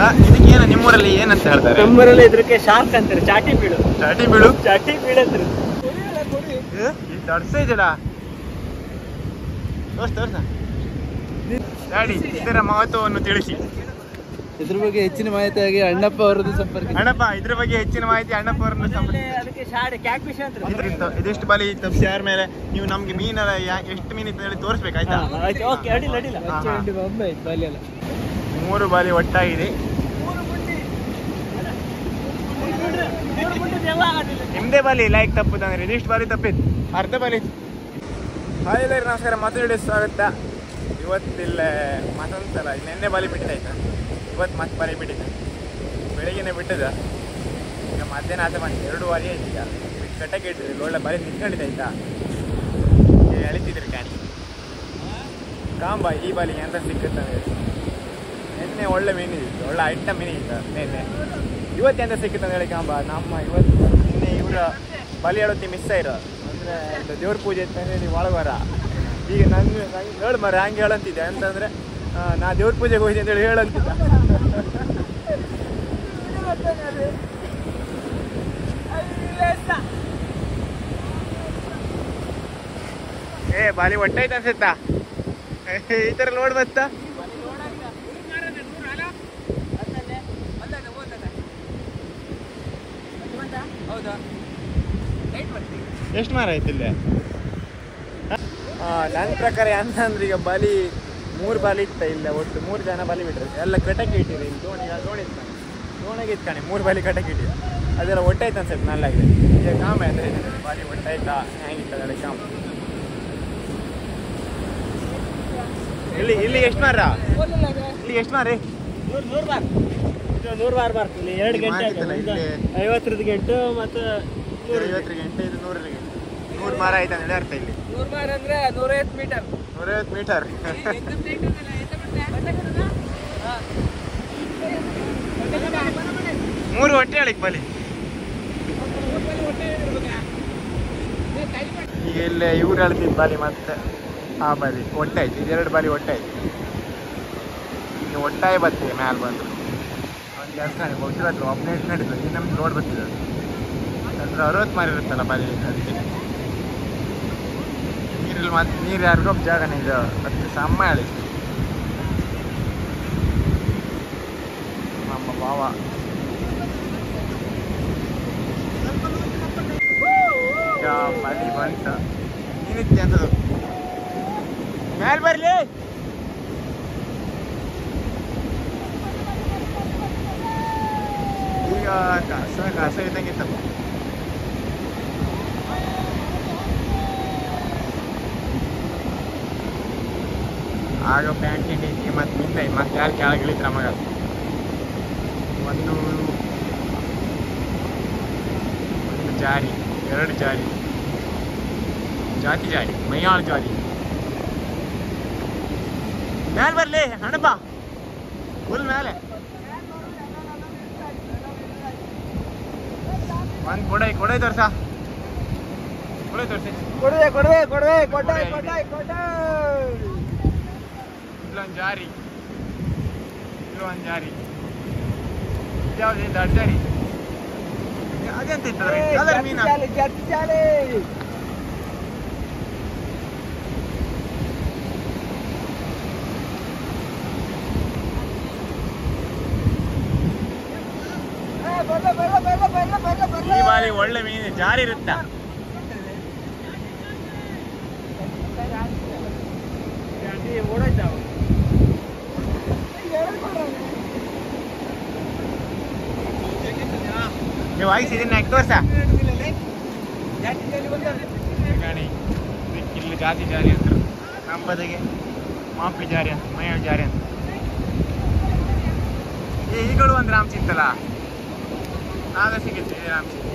ಇದಕ್ಕೆ ಏನು ನಿಮ್ಮೂರಲ್ಲಿ ಏನಂತ ಹೇಳ್ತಾರೆ? ನಮ್ಮೂರಲ್ಲಿ ಇದಕ್ಕೆ ಶಾರ್ಕ್ ಅಂತಾರೆ. ಚಾಟಿ ಬೀಳು. ಚಾಟಿ ಬೀಳು. ಚಾಟಿ ಬೀಳಂತಾರೆ. ದೊಡ್ಡ ಸೈಜ್ ಅಲ್ಲ. ತೋರ್ಸ ಗಾಡಿ ಇದರ ಮಹತ್ವವನ್ನು ತಿಳಿಸಿ. ಇದ್ರ ಬಗ್ಗೆ ಹೆಚ್ಚಿನ ಮಾಹಿತಿಯಾಗಿ ಅಣ್ಣಪ್ಪ ಅವರದ್ದು ಸಂಪರ್ಕ. ಅಣ್ಣಪ್ಪ ಇದ್ರ ಬಗ್ಗೆ ಹೆಚ್ಚಿನ ಮಾಹಿತಿ ಅಣ್ಣಪ್ಪ ಅವರನ್ನು ಅದಕ್ಕೆ ಕ್ಯಾಟ್ ಫಿಶ್ ಅಂತ ಇದಿಷ್ಟು ಬಲಿ ತಪ್ಪಿಸಿ ಯಾರ ಮೇಲೆ ನೀವು ನಮ್ಗೆ ಮೀನೆಲ್ಲ ಎಷ್ಟು ಮೀನು ಇತ್ತು ಹೇಳಿ ತೋರಿಸ್ಬೇಕಾಯ್ತಾ? ಓಕೆ, ಅಡ್ಡಿಲ್ಲ ಅಡ್ಡಿಲ್ಲ. 3 ಬಾಲಿ ಒಟ್ಟಾಗಿದೆ. ನಿಮ್ದೇ ಬಾಲಿ ಲೈಕ್ ತಪ್ಪುದಂದ್ರೆ ಇದಿಷ್ಟು ಬಾಲಿ ತಪ್ಪಿತ್ತು, ಅರ್ಧ ಬಾಲಿ. ಹಾಯ್ ಎಲ್ಲರೂ ನಮಸ್ಕಾರ, ಮತ್ತೊಂದು ಸ್ವಾಗತ. ಇವತ್ತಿಲ್ಲ ಮತ್ತೊಂದು ಸಲ ನೆನ್ನೆ ಬಾಲಿ ಬಿಟ್ಟಿದ್ದಾಯ್ತಾ, ಇವತ್ತು ಮತ್ತೆ ಬಾಲಿ ಬಿಟ್ಟಿದ್ದೆ. ಬೆಳಿಗ್ಗೆನೆ ಬಿಟ್ಟಿದ್ದ, ಈಗ ಮಧ್ಯಾಹ್ನ ಆತ ಬಂದು 2 ವಾರ ಆಯ್ತು. ಈಗ ಬಿಟ್ಟು ಕಟ್ಟಕ್ಕೆ ಇಟ್ಟಿದ್ರಿ, ಒಳ್ಳೆ ಬಾಲಿ ನಿಂತ್ಕೊಂಡಿದ್ದಾಯ್ತಾ, ಎಳಿತಿದ್ರಿ ಕಾಣಿ ಕಾಂಬ. ಈ ಬಾಲಿಗೆ ಅಂತ ಸಿಕ್ಕುತ್ತಂದ್ರೆ ನಿನ್ನೆ ಒಳ್ಳೆ ಮೀನಿತ್ತು, ಒಳ್ಳೆ ಐಟಮ್ ಮೀನಿತ್ತು ನಿನ್ನೆ. ಇವತ್ತು ಎಂತ ಸಿಕ್ಕುತ್ತಂತ ಹೇಳಿ ಕಾಂಬ ನಮ್ಮ ಇವತ್ತು ನಿನ್ನೆ ಇವರ ಬಲಿ ಹೇಳೋತಿ ಮಿಸ್ ಆಯಿರೋ ಅಂದರೆ ದೇವ್ರ ಪೂಜೆ ಇತ್ತಂದರೆ ನೀವು ಒಳಗಾರ. ಈಗ ನಂಗೆ ಹೇಳು ಮರ ಹಂಗೆ ಹೇಳಂತಿದ್ದೆ ಅಂತಂದರೆ ನಾ ದೇವ್ರ ಪೂಜೆಗೆ ಹೋಗಿದ್ದೆ ಅಂತೇಳಿ ಹೇಳಂತಿದ್ದ. ಬಾಲಿ ಒಟ್ಟಾಯ್ತು ಅನ್ಸುತ್ತಾ? ಈ ಥರ ಲೋಡ್ ಬತ್ತಾ? ಎಷ್ಟು ಮಾರ ಆಯ್ತು ಇಲ್ಲೇ? ನನ್ನ ಪ್ರಕಾರ ಅಂತಂದ್ರೆ ಈಗ ಬಾಲಿ 3 ಬಾಲಿ ಇತ್ತ ಇಲ್ಲ, ಒಟ್ಟು 3 ಜನ ಬಾಲಿ ಬಿಟ್ಟರೆ ಎಲ್ಲ ಕಟಕ್ಕೆ ಇಟ್ಟಿರಿ. ಇಲ್ಲಿ ದೋಣಿ ಇತ್ತಾನೆ, ದೋಣಿಗೆ ಇತ್ತಾನೆ 3 ಬಾಲಿ ಕಟಕ್ಕೆ ಇಟ್ಟಿರಿ. ಅದೆಲ್ಲ ಒಟ್ಟಾಯ್ತು ಅನ್ಸುತ್ತೆ ನಲ್ಲಾಗಿದೆ. ಈಗ ಕಾಮ ಅಂದರೆ ಬಾಲಿ ಒಟ್ಟಾಯ್ತಾ ಹೇಗಿರ್ತದೆ ಕಾಮ. ಇಲ್ಲಿ ಎಷ್ಟು ಮಾರ? ಇಲ್ಲಿ ಎಷ್ಟು ಮಾರಿ? 100 ಬಾರ್ ಬರ್ತೀನಿ. 2 ಗಂಟೆ 50 ಗಂಟೆ ಮತ್ತು 50 ಗಂಟೆ, ಇದು 100 ಗಂಟೆ. 100 ಮಾರ ಆಯ್ತು ಅಂದ್ರೆ ಅರ್ಥ. ಇಲ್ಲಿ 100 ಬಾರ್ ಅಂದರೆ 150 ಮೀಟರ್. 150 ಮೀಟರ್. 3 ಹೊಟ್ಟೆ ಹೇಳಿಕ್ ಬಲಿ. ಈಗ ಇಲ್ಲೇ ಇವ್ರು ಹೇಳ್ತಿದ್ದು ಬಾಲಿ ಮತ್ತೆ ಆ ಬಾಲಿ ಒಟ್ಟಾಯ್ತು. ಇದು 2 ಬಾಲಿ ಒಟ್ಟಾಯ್ತು. ಈಗ ಒಟ್ಟಾಗಿ ಬರ್ತೀವಿ ಮ್ಯಾಲೆ ಬಂದು ಒಂದು ಕೆಲಸ ಮಾಡಿ ಬಹುಶಃ ಒಬ್ಬನೇ ನಡೀತದೆ. ಈಗ ನಮ್ಗೆ ರೋಡ್ ಬರ್ತಿದೆ ಅಂದ್ರೆ 60 ಮಾರಿ ಇರುತ್ತಲ್ಲ ಬಾಲಿ. ಅದಕ್ಕೆ ನೀರಲ್ಲಿ ಮತ್ತೆ ನೀರು ಯಾರಿಗೋ ಜಾಗನೇ ಇದು ಅದಕ್ಕೆ ಸಮ್ಮ ಹೇಳಿ ನಮ್ಮ ಭಾವ. ಈಗ ಬಾಲಿ ಬಂತ ನೀನಿತ್ತೆ ಅಂತದು ಮ್ಯಾಲೆ ಬರಲಿ. ಈಗ ಕಸ ಇದ್ದಂಗಿತ್ತಪ್ಪ. ಆಗ ಪ್ಯಾಂಟ್ ಇಟ್ಟಿದ್ದಕ್ಕೆ ಮತ್ತೆ ನಿಂತ ಮತ್ತೆ ಯಾರು ಕೆಳಗೆ ಇಳಿತ್ರ ಮಗ. ಒಂದು ಜಾರಿ, 2 ಜಾರಿ, ಜಾರಿ ಮೈಯಾಳು ಜಾರಿ. ಮ್ಯಾಲೆ ಬರಲಿ ಹಣಪ್ಪ, ಫುಲ್ ಮೇಲೆ. ಒಂದು ಕೊಡೆ ತೋರ್ಸ, ಕೊಡೆ ತೋರಿಸಿ. ಇಲ್ಲೊಂದು ಜಾರಿ, ಇಲ್ಲೊಂದು ಜಾರಿ, ಯಾವ್ದು ದೊಡ್ಡ ಜಾರಿ. ಅದೆಂತ ಇರ್ತದೆ ಕಲರ್ ಮೀನ? ಈ ಬಾರಿ ಒಳ್ಳೆ ಮೀನು ಜಾರಿ ಇರುತ್ತ. ನೀವು ಆಗಿಸಿದ್ದೀನಿ ಯಾಕೆ ತೋರ್ಸ ಗಾಣಿ. ಇಲ್ಲಿ ಜಾತಿ ಜಾರಿ ಅಂತ ನಮ್ಮ ಬದಿಗೆ ಮಾಪಿ ಜಾರಿ ಅಂತ, ಮೈಯಾಳ ಜಾರಿ ಅಂತ. ಈಗಳು ಒಂದು ರಾಮ್ ಸಿಗ್ತಲ್ಲ, ಆಗ ಸಿಗುತ್ತೆ ರಾಮ್ ಸಿಗ್.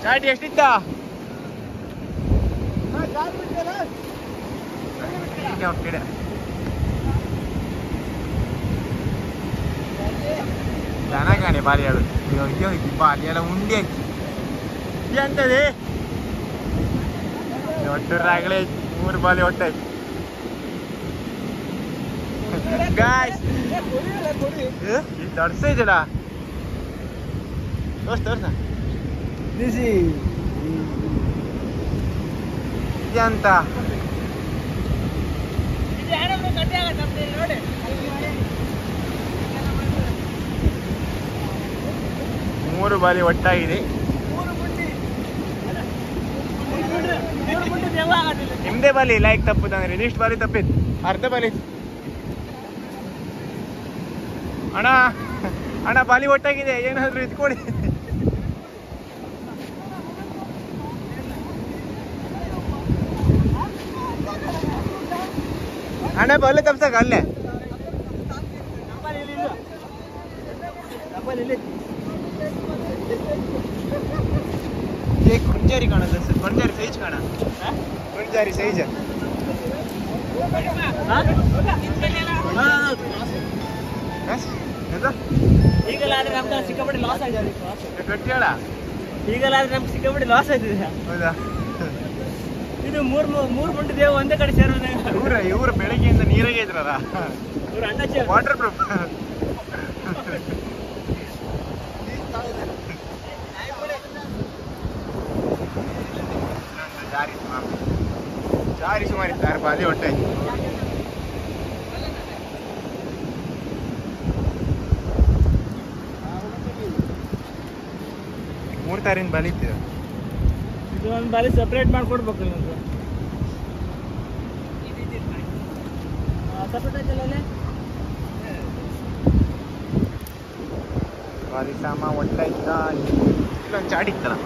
ಚಾಟಿ ಎಷ್ಟಿತ್ತ? ಹೋಗ್ತಿದೆ ದನ ಗಾಣಿ ಬಾರಿ ಹೇಳುದು. ಬಾಲಿ ಎಲ್ಲ ಉಂಡಿ ಹಾಕಿ ಎಂತದೆ ಒಟ್ಟರಾಗಲೇ 3 ಬಾಲಿ ಒಟ್ಟಾಯ್ತು. ಗಾಯ್ಸ್ ಇದು ದೊಡ್ಡ ಸೈಜ್ ಅಲ್ಲ ತೋರ್ಸ ಅಂತ ಮೂರು ಬಾಲಿ ಒಟ್ಟಾಗಿದೆ. ನಿಮ್ದೇ ಬಾಲಿ ಲೈಕ್ ತಪ್ಪುದಂದ್ರೆ ಇದಿಷ್ಟು ಬಾಲಿ ತಪ್ಪಿತ್ತು, ಅರ್ಧ ಬಾಲಿ ಅಣ್ಣ. ಅಣ್ಣ ಬಾಲಿ ಒಟ್ಟಾಗಿದೆ, ಏನಾದ್ರು ಇದ್ಕೊಡಿ. ಅಣ್ಣ ಬಾಲೆ ತಪ್ಸಕ ಅಲ್ಲೇ ಕೊಂಜಾರಿ ಕಾಣ, ಕೊಂಜಾರಿ ಸೈಜ್ ಕಾಣ, ಕೊಂಜಾರಿ ಸೈಜ್ ಈಗಲಾದ್ರೆ ನಮ್ಗೆ ಸಿಕ್ಕಾಪಟ್ಟೆ ಲಾಸ್ ಆಗಿದೆ. ಗಟ್ಟಿಯಾಳ ಈಗಲಾದ್ರೆ ನಮ್ಗೆ ಸಿಕ್ಕಾಪಟ್ಟೆ ಲಾಸ್ ಆಯ್ತಿದೆ. ಹೌದಾ? ಇದು ಮೂರ್ ಮುಂಡೆ ದೇವ ಒಂದೇ ಕಡೆ ಸೇರೋದು. ಇವ್ರು ಬೆಳಗ್ಗೆಯಿಂದ ನೀರಾಗೆ ಇದ್ರಲ್ಲ, ಇವ್ರ ಅಣ್ಣ ವಾಟರ್ ಪ್ರೂಫ್. ಜಾರಿ ಸುಮಾರು ಇದ್ದಾರೆ ಬಾಲಿ ಹೊಟ್ಟೆ. ಮೂರು ತಾರಿನ ಬಾಲಿ ಇತ್ತು. ಇದು ಒಂದು ಬಾಲಿ ಸಪ್ರೇಟ್ ಮಾಡ್ಕೊಡ್ಬೇಕು ನಿಮ್ಗೆ. ಸಪ್ರೇಟ್ ಆಯ್ತಲ್ಲ ಬಾಲಿ ಸಾಮ ಒಟ್ಟ ಇತ್ತ. ಇಲ್ಲೊಂದು ಚಾಡಿ ಇತ್ತಲ್ಲ,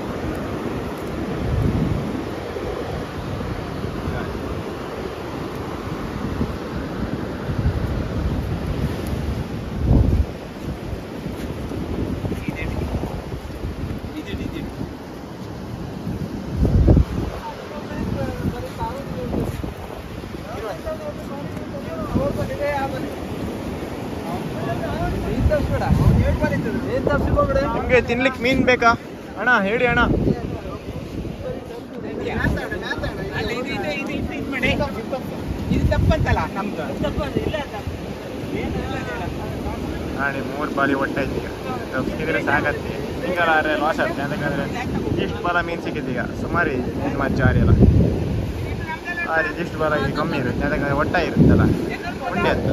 ನಿಮ್ಗೆ ತಿನ್ಲಿಕ್ಕೆ ಮೀನ್ ಬೇಕಾ ಅಣ್ಣ? ಹೇಳಿ ಅಣ್ಣ. ನಾಳೆ 3 ಬಾಲಿ ಒಟ್ಟಾಯ್ತು. ಈಗ ತಪ್ಪಿದ್ರೆ ಸಾಕತ್ತೆ, ಹಿಂಗಾರೆ ಲಾಸ್ ಆಗುತ್ತೆ. ಯಾಕಂದ್ರೆ ಇಷ್ಟು ಬಾಲ ಮೀನು ಸಿಕ್ಕಿತ್ತು. ಈಗ ಸುಮಾರು ಮತ್ತು ಜಾರಿ ಅಲ್ಲ, ಇಷ್ಟು ಬಾಲ ಇದು ಕಮ್ಮಿ ಇರುತ್ತೆ. ಯಾಕಂದ್ರೆ ಒಟ್ಟ ಇರುತ್ತಲ್ಲ, ಉಂಡೆ ಅಂತ.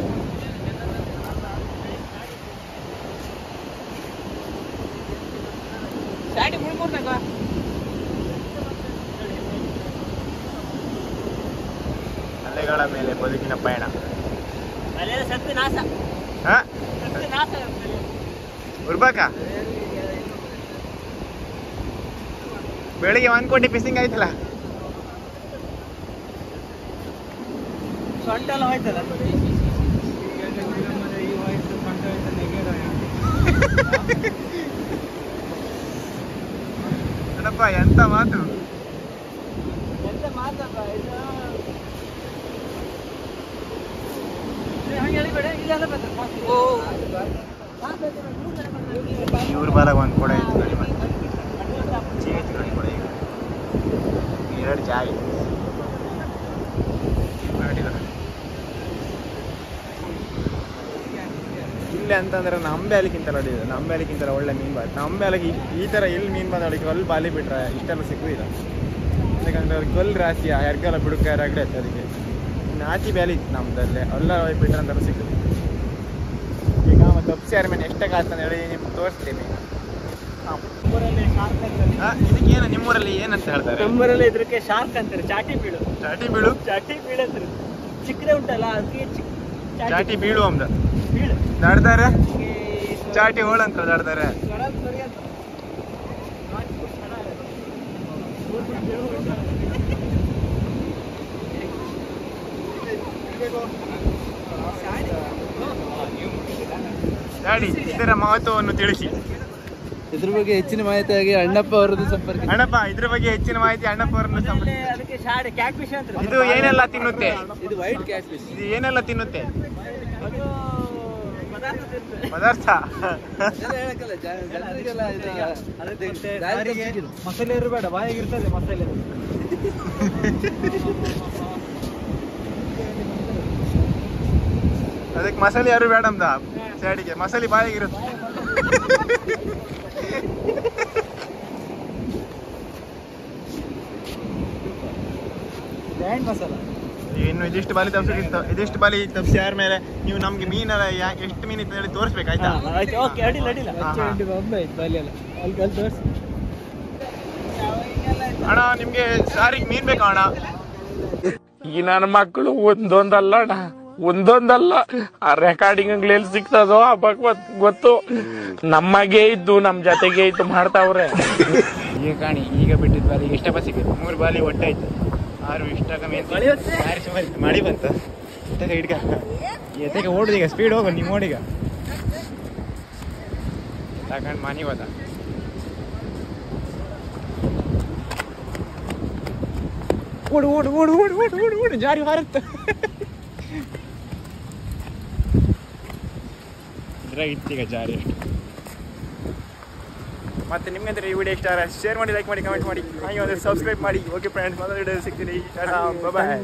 ಅಲೆಗಳ ಮೇಲೆ ಬದುಕಿನ ಪಯಣ. ಉರ್ಬಾಕ ಬೆಳಿಗ್ಗೆ 1 ಕೋಟಿ ಫಿಶಿಂಗ್ ಆಯ್ತಲ್ಲ. ಸೊಂಟೆಲ್ಲ ಹೋಯ್ತಲ್ಲ. ಏನಪ್ಪ ಎಂತ ಮಾತು, ಎಂತ ಮಾತಪ್ಪ ಇದು. ಇವ್ರ ಬಾಲಾಗ 1 ಕೊಡ ಇತ್ತು ನೋಡಿ. ಮತ್ತೆ ಚೇಂಜ್ ನೋಡಿ ಕೊಡ. ಈಗ 2 ಜಾಯಿ ಇಲ್ಲ ಅಂತಂದ್ರೆ ನಂಬೆ ಅಲಿಕ್ಕಿಂತ ನೋಡಿದ್ರು. ನಂಬೆ ಅಲಿಕ್ಕಿಂತ ಒಳ್ಳೆ ಮೀನು ಬಾತ್. ನಂಬೆ ಅಲ್ಲಿಗೆ ಈ ಥರ ಎಲ್ಲಿ ಮೀನು ಬಂದು ಅವಳಿಗೆ ಅಲ್ಲಿ ಬಾಲಿ ಬಿಟ್ರೆ ಇಷ್ಟೆಲ್ಲ ಸಿಕ್ಕುದಿಲ್ಲ. ಯಾಕಂದ್ರೆ ಅವ್ರಿಗೆ ಕಲ್ಲು ರಾಶಿ ಎರ್ಗೆಲ್ಲ ಬಿಡುಕ ರಗಡೆ ಇತ್ತು. ಅದಕ್ಕೆ ನಾಚಿ ಬ್ಯಾಲಿ ಇತ್ತು ನಮ್ದಲ್ಲೇ, ಎಲ್ಲ ಬಿಟ್ರೆ ಅಂತ ಸಿಕ್ಕುದು. ಈಗ ಮತ್ತು ತಪ್ಪಿಸಿ ಮೇಲೆ ಎಷ್ಟೇ ಕಾಸ್ತ ಅಂತ ಹೇಳಿ ನಿಮ್ಗೆ ತೋರಿಸ್ತೀನಿ. ಇದಕ್ಕೇನು ನಿಮ್ಮೂರಲ್ಲಿ ಏನಂತ ಹೇಳ್ತಾರೆ? ನಮ್ಮೂರಲ್ಲಿ ಇದಕ್ಕೆ ಶಾರ್ಕ್ ಅಂತಾರೆ. ಚಾಟಿ ಬೀಳು. ಚಾಟಿ ಬೀಳು, ಚಾಟಿ ಬೀಳು ಅಂತಾರೆ. ಚಿಕ್ಕದೇ ಉಂಟಲ್ಲ ಅದಕ್ಕೆ ಚಾಟಿ ಬೀಳು ಅಂದ ಬೀಳು ದಾಡ್ತಾರೆ. ಚಾಟಿ ಹೋಳ ಅಂತ ದಾಡ್ತಾರೆ. ಗಾಡಿ ಇದರ ಮಹತ್ವವನ್ನು ತಿಳಿಸಿ. ಇದ್ರ ಬಗ್ಗೆ ಹೆಚ್ಚಿನ ಮಾಹಿತಿಯಾಗಿ ಅಣ್ಣಪ್ಪ ಅವರದ್ದು ಸಂಪರ್ಕ. ಅಣ್ಣಪ್ಪ, ಇದ್ರ ಬಗ್ಗೆ ಹೆಚ್ಚಿನ ಮಾಹಿತಿ ಅಣ್ಣಪ್ಪ ಅವರನ್ನು ಸಂಪರ್ಕ. ಅದಕ್ಕೆ ಶಾಡೆ ಕ್ಯಾಟ್ ಫಿಶ್ ಅಂತ. ಇದು ಏನೆಲ್ಲ ತಿನ್ನುತ್ತೆ? ಇದು ವೈಟ್ ಕ್ಯಾಟ್ ಫಿಶ್. ಇದು ಏನೆಲ್ಲ ತಿನ್ನುತ್ತೆ? ಪದಾರ್ಥ ಹೇಳಕ್ಕಲ್ಲ ಜನರಿಗೆಲ್ಲ ಮಸಾಲೆ ಇರಬೇಡ, ಬಾಯಿಗಿರ್ತದೆ ಮಸಾಲೆ. ಅದಕ್ಕೆ ಮಸಾಲೆ ಯಾರು ಬೇಡಮ್ದ ಸೈಡಿಗೆ ಮಸಾಲೆ ಬಾಯಿಗಿರುತ್ತೆ. ಮಸಾಲ ಇನ್ನು ಇದಿಷ್ಟು ಬಾಲಿ ತಪ್ಸಿತ್ತು, ಇದಿಷ್ಟು ಬಾಲಿ ತಪ್ಸಿ ಆದ್ಮೇಲೆ ನೀವು ನಮ್ಗೆ ಮೀನೆಲ್ಲ ಎಷ್ಟು ಮೀನು ಇತ್ತು ಹೇಳಿ ತೋರಿಸ್ಬೇಕಾಯ್ತಾ? ಓಕೆ, ಅಡ್ಡಿಲ್ಲ ಅಡ್ಡಿಲ್ಲ. ಅಣ್ಣ ನಿಮ್ಗೆ ಸಾರಿಗೆ ಮೀನ್ ಬೇಕಾ ಅಣ್ಣ? ಈ ನನ್ನ ಮಕ್ಕಳು ಒಂದೊಂದಲ್ಲ ಆ ರೆಕಾರ್ಡಿಂಗ್ ಎಲ್ಲಿ ಸಿಗ್ತದೋ ಆ ಭಗವತ್ ಗೊತ್ತು. ನಮಗೆ ಇದ್ದು ನಮ್ ಜೊತೆಗೆ ಇದ್ದು ಮಾಡ್ತಾವ್ರೆ. ಈಗ ಕಾಣಿ ಈಗ ಬಿಟ್ಟಿದ್ ಬಾಲಿಗೆ ಇಷ್ಟಪ್ಪ ಸಿಕ್ಕಿತ್ತು. 3 ಬಾಲಿ ಒಟ್ಟಾಯ್ತು. 6 ಇಷ್ಟ ಕಮ್ಮಿ ಮಳಿ ಬಂತು. ಹಿಡ್ಕ ಎತ್ತಗೆ ಓಡುದೀಗ ಸ್ಪೀಡ್ ಹೋಗು ನೀವು ಓಡಿಗ ತಗೊಂಡು ಮನೆ ಹೋದ. ಓಡು ಓಡು ಓಡು ಓಡು ಓಡು ಓಡು ಓಡು ಜಾರಿ ಹಾರುತ್ತೆ. ಇದ್ರಾಗ ಇತ್ತೀಗ ಜಾರಿ ಅಷ್ಟು. ಮತ್ತೆ ನಿಮ್ಗೆ ಅಂದ್ರೆ ಈ ವಿಡಿಯೋ ಇಷ್ಟ ಆದರೆ ಶೇರ್ ಮಾಡಿ, ಲೈಕ್ ಮಾಡಿ, ಕಮೆಂಟ್ ಮಾಡಿ, ಹಾಗೆ ಒಂದು ಸಬ್ಸ್ಕ್ರೈಬ್ ಮಾಡಿ. ಓಕೆ ಫ್ರೆಂಡ್ಸ್, ಮೊದಲ ವಿಡಿಯೋ ಸಿಗ್ತೀನಿ. ಬಾಯ್.